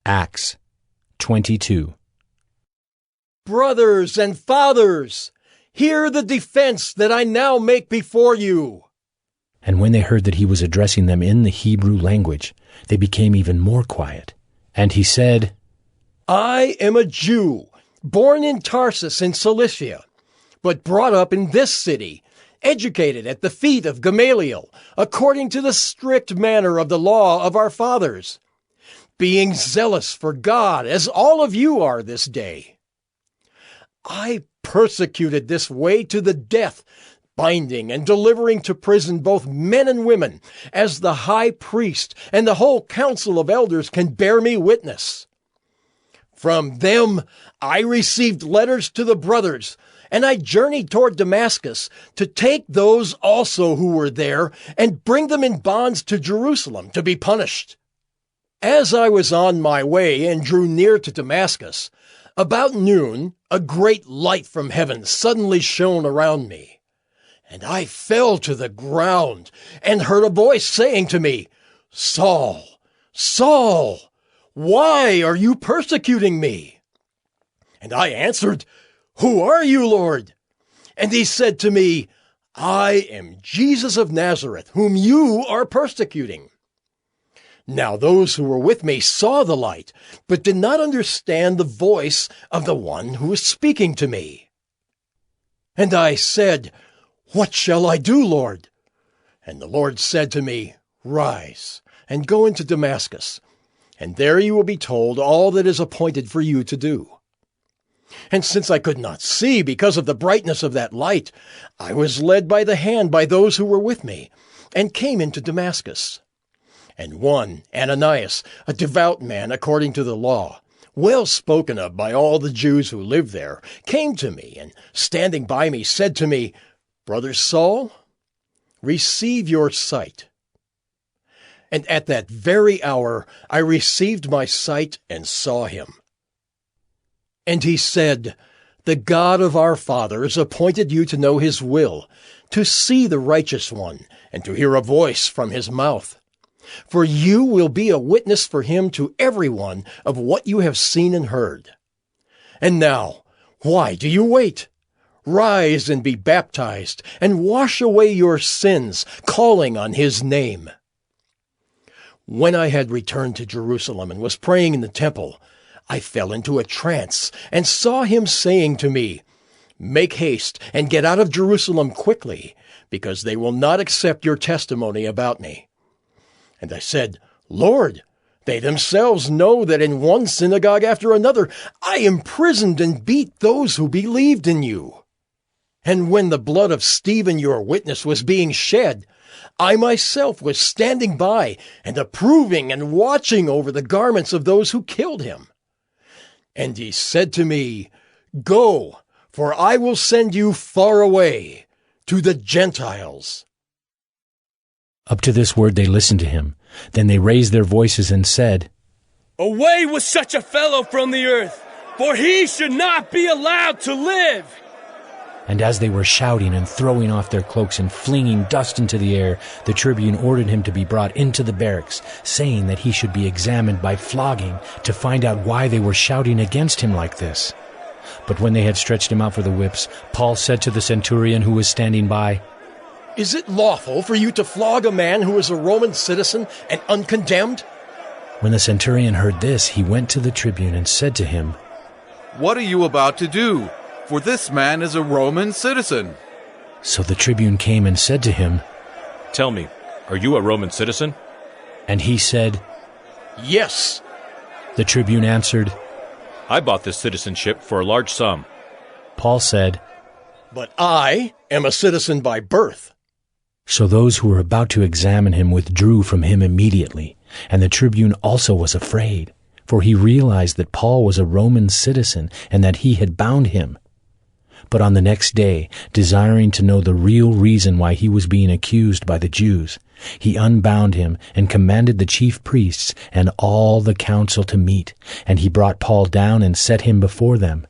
Acts 22. Brothers and fathers, hear the defense that I now make before you. And when they heard that he was addressing them in the Hebrew language, they became even more quiet. And he said, I am a Jew, born in Tarsus in Cilicia, but brought up in this city, educated at the feet of Gamaliel, according to the strict manner of the law of our fathers, being zealous for God, as all of you are this day. I persecuted this way to the death, binding and delivering to prison both men and women, as the high priest and the whole council of elders can bear me witness. From them I received letters to the brothers, and I journeyed toward Damascus to take those also who were there and bring them in bonds to Jerusalem to be punished. As I was on my way and drew near to Damascus, about noon a great light from heaven suddenly shone around me. And I fell to the ground and heard a voice saying to me, Saul, Saul, why are you persecuting me? And I answered, Who are you, Lord? And he said to me, I am Jesus of Nazareth, whom you are persecuting. Now those who were with me saw the light, but did not understand the voice of the one who was speaking to me. And I said, What shall I do, Lord? And the Lord said to me, Rise, and go into Damascus, and there you will be told all that is appointed for you to do. And since I could not see because of the brightness of that light, I was led by the hand by those who were with me, and came into Damascus. And one, Ananias, a devout man according to the law, well spoken of by all the Jews who lived there, came to me, and standing by me said to me, Brother Saul, receive your sight. And at that very hour I received my sight and saw him. And he said, The God of our fathers appointed you to know his will, to see the righteous one, and to hear a voice from his mouth. For you will be a witness for him to everyone of what you have seen and heard. And now, why do you wait? Rise and be baptized, and wash away your sins, calling on his name. When I had returned to Jerusalem and was praying in the temple, I fell into a trance and saw him saying to me, Make haste and get out of Jerusalem quickly, because they will not accept your testimony about me. And I said, Lord, they themselves know that in one synagogue after another I imprisoned and beat those who believed in you. And when the blood of Stephen, your witness, was being shed, I myself was standing by and approving and watching over the garments of those who killed him. And he said to me, Go, for I will send you far away to the Gentiles. Up to this word they listened to him. Then they raised their voices and said, Away with such a fellow from the earth, for he should not be allowed to live. And as they were shouting and throwing off their cloaks and flinging dust into the air, the tribune ordered him to be brought into the barracks, saying that he should be examined by flogging to find out why they were shouting against him like this. But when they had stretched him out for the whips, Paul said to the centurion who was standing by, Is it lawful for you to flog a man who is a Roman citizen and uncondemned? When the centurion heard this, he went to the tribune and said to him, What are you about to do? For this man is a Roman citizen. So the tribune came and said to him, Tell me, are you a Roman citizen? And he said, Yes. The tribune answered, I bought this citizenship for a large sum. Paul said, But I am a citizen by birth. So those who were about to examine him withdrew from him immediately, and the tribune also was afraid, for he realized that Paul was a Roman citizen and that he had bound him. But on the next day, desiring to know the real reason why he was being accused by the Jews, he unbound him and commanded the chief priests and all the council to meet, and he brought Paul down and set him before them.